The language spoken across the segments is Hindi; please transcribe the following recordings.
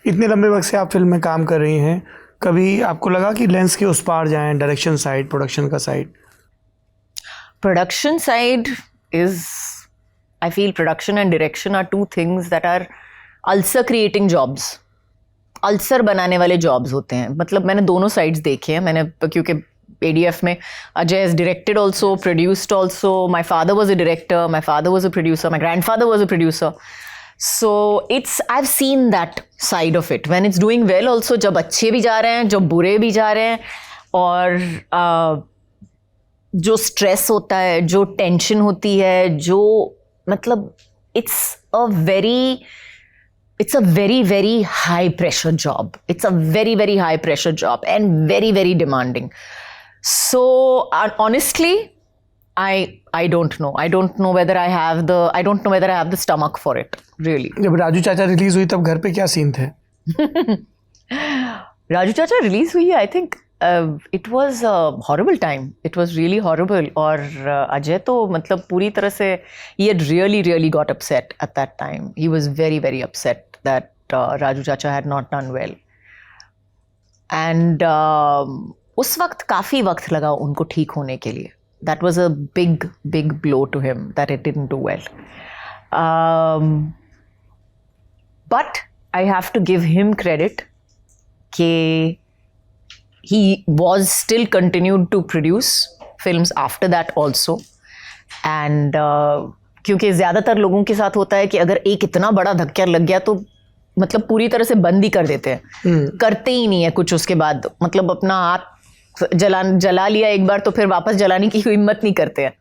इतने लंबे वक्त से आप फिल्म में काम कर रही हैं, कभी आपको लगा कि लेंस के उस पार जाएं, डायरेक्शन साइड, प्रोडक्शन का side? Production side is, I feel production and direction are two things that are ulcer creating jobs. Ulcer बनाने वाले जॉब्स होते हैं. मतलब मैंने दोनों साइड्स देखे हैं. मैंने, क्योंकि ADF में Ajay has directed also, produced also. My father was a director, my father was a producer, my grandfather was a producer. So I've seen that side of it. When it's doing well also, जब अच्छे भी जा रहे हैं, जब बुरे भी जा रहे हैं, और जो स्ट्रेस होता है, जो टेंशन होती है, जो मतलब it's a very very high pressure job. It's a very very high pressure job and very very demanding. So honestly, I don't know. I don't know whether I have the stomach for it, really. जब राजू चाचा रिलीज हुई तब घर पे क्या सीन थे? राजू चाचा रिलीज हुई, I think it was a horrible time. It was really horrible. और अजय तो मतलब पूरी तरह से he had really got upset at that time. He was very very upset that Raju Chacha had not done well. And उस वक्त काफ़ी वक्त लगा उनको ठीक होने के लिए. That was a big blow to him that it didn't do well. But I have to give him credit कि he was still continued to produce films after that also. And क्योंकि ज़्यादातर लोगों के साथ होता है कि अगर एक इतना बड़ा धक्का लग गया तो मतलब पूरी तरह से बंद ही कर देते हैं. करते ही नहीं है कुछ उसके बाद. मतलब अपना हाथ जला लिया एक बार तो फिर वापस जलाने की हिम्मत नहीं करते हैं.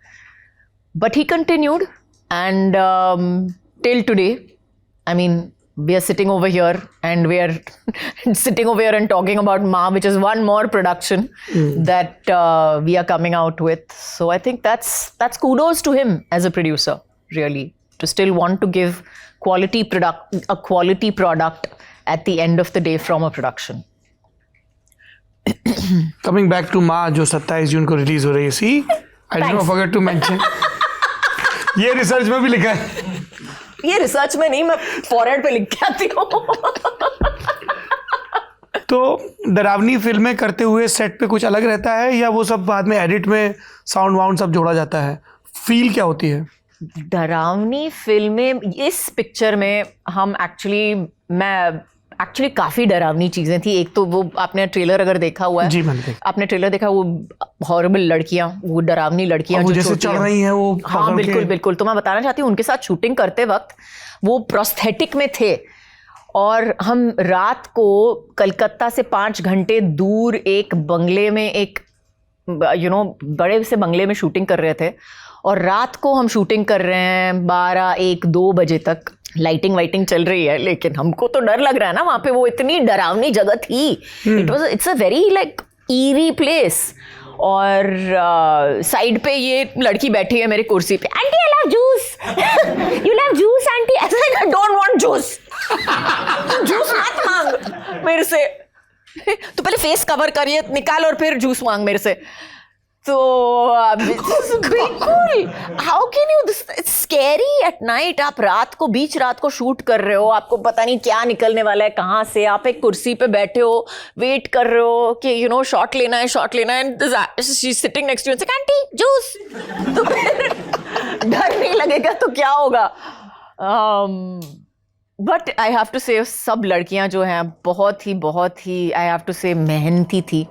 But he continued, and till today, I mean, we are sitting over here and we are sitting over here and talking about Ma, which is one more production that we are coming out with. So I think that's kudos to him as a producer, really, to still want to give a quality product at the end of the day from a production. Coming back to Ma, जो 27 जून को रिलीज हो रही है. See I did not forget to mention. ये रिसर्च में भी लिखा है. ये रिसर्च में नहीं, मैं फॉरवर्ड पे लिख के आती हूँ. तो डरावनी फिल्में करते हुए सेट पे कुछ अलग रहता है या वो सब बाद में एडिट में साउंड वाउंड सब जोड़ा जाता है? फील क्या होती है? डरावनी फिल्में इस पिक्चर में हम एक्चुअली काफ़ी डरावनी चीज़ें थी. एक तो वो आपने ट्रेलर अगर देखा हुआ है, जी मैंने देखा. आपने ट्रेलर देखा, वो हॉरिबल लड़कियाँ, वो डरावनी लड़कियाँ जो जैसे चढ़ रही हैं वो. हाँ बिल्कुल. तो मैं बताना चाहती हूँ, उनके साथ शूटिंग करते वक्त वो प्रोस्थेटिक में थे और हम रात को कलकत्ता से 5 घंटे दूर एक बंगले में, एक बड़े से बंगले में शूटिंग कर रहे थे. और रात को हम शूटिंग कर रहे हैं 12, 1, 2 बजे तक. लाइटिंग वाइटिंग चल रही है, लेकिन हमको तो डर लग रहा है ना. वहाँ पे वो इतनी डरावनी जगह थी. It's a very like eerie place. और साइड पे ये लड़की बैठी है मेरे कुर्सी पे. Aunty I love juice. You love juice aunty? I don't want juice. Juice मत मांग मेरे से. तो पहले फेस कवर करिए, निकाल, और फिर जूस मांग मेरे से. तो बिल्कुल, how can you, it's scary at night. आप बीच रात को शूट कर रहे हो, आपको पता नहीं क्या निकलने वाला है कहाँ से. आप एक कुर्सी पे बैठे हो, वेट कर रहे हो कि शॉट लेना है. And she is sitting next to you, aunty juice. तो फिर डर नहीं लगेगा तो क्या होगा? बट आई हैव टू से सब लड़कियां जो हैं बहुत ही आई हैव टू से मेहनती थी.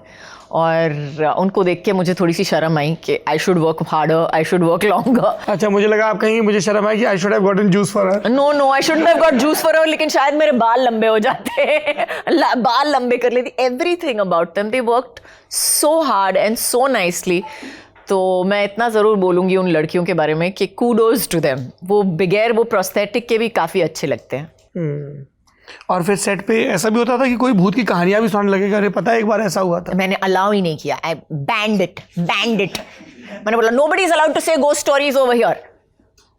और उनको देख के मुझे थोड़ी सी शर्म आई कि I should work harder, I should work longer. अच्छा, मुझे लगा आप कहेंगे मुझे शर्म आई कि I should have gotten juice for her. No, I shouldn't have got juice for her. लेकिन शायद मेरे बाल लंबे हो जाते. बाल लंबे कर लेती. Everything about them, they worked so hard and so nicely. तो मैं इतना ज़रूर बोलूँगी उन लड़कियों के बारे में कि कूडोज टू देम. वो बगैर वो प्रोस्थेटिक के भी काफ़ी अच्छे लगते हैं. और फिर सेट पे ऐसा भी होता था कि कोई भूत की कहानियां भी सुनाने लगेगा? अरे पता है एक बार ऐसा हुआ था. मैंने अलाउ ही नहीं किया. I band it. मैंने बोला नोबडी इज अलाउड टू से गोस्ट स्टोरीज ओवर हियर.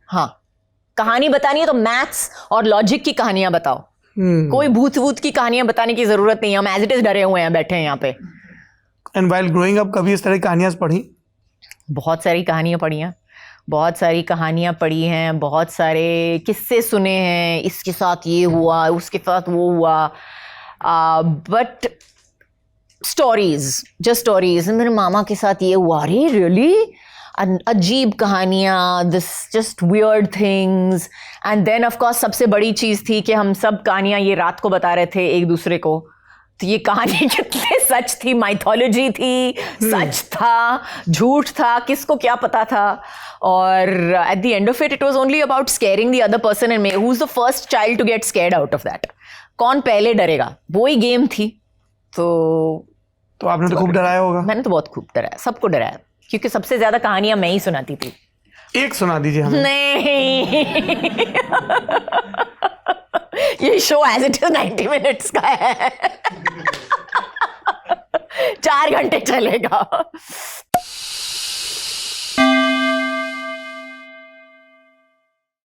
हाँ, कहानी बतानी है तो मैथ्स और लॉजिक की कहानियां बताओ. कोई भूत की कहानियां बताने की जरूरत नहीं है. हम एज इट इज डरे हुए हैं, बैठे हैं यहाँ पे. एंड व्हाइल ग्रोइंग अप कभी इस तरह की कहानियां पढ़ी? बहुत सारी कहानियां पढ़ी हैं. बहुत सारी कहानियाँ पढ़ी हैं, बहुत सारे किस्से सुने हैं. इसके साथ ये हुआ, उसके साथ वो हुआ. But stories, just stories. मेरे मामा के साथ ये हुआ, अरे रियली, अजीब कहानियाँ, this just weird things. And then of course सबसे बड़ी चीज़ थी कि हम सब कहानियाँ ये रात को बता रहे थे एक दूसरे को. तो ये कहानी कितने सच थी, माइथोलॉजी थी, सच था, झूठ था, किसको क्या पता था. और at the end of it was only about scaring the other person and who is the first child to get scared out of that. कौन पहले डरेगा, वो ही गेम थी. तो आपने तो खूब डराया होगा. मैंने तो बहुत खूब डराया, सबको डराया, क्योंकि सबसे ज्यादा कहानियां मैं ही सुनाती थी. एक सुना दीजिए हमें. नहीं. ये show as it is 90 minutes का है. 4 घंटे चलेगा.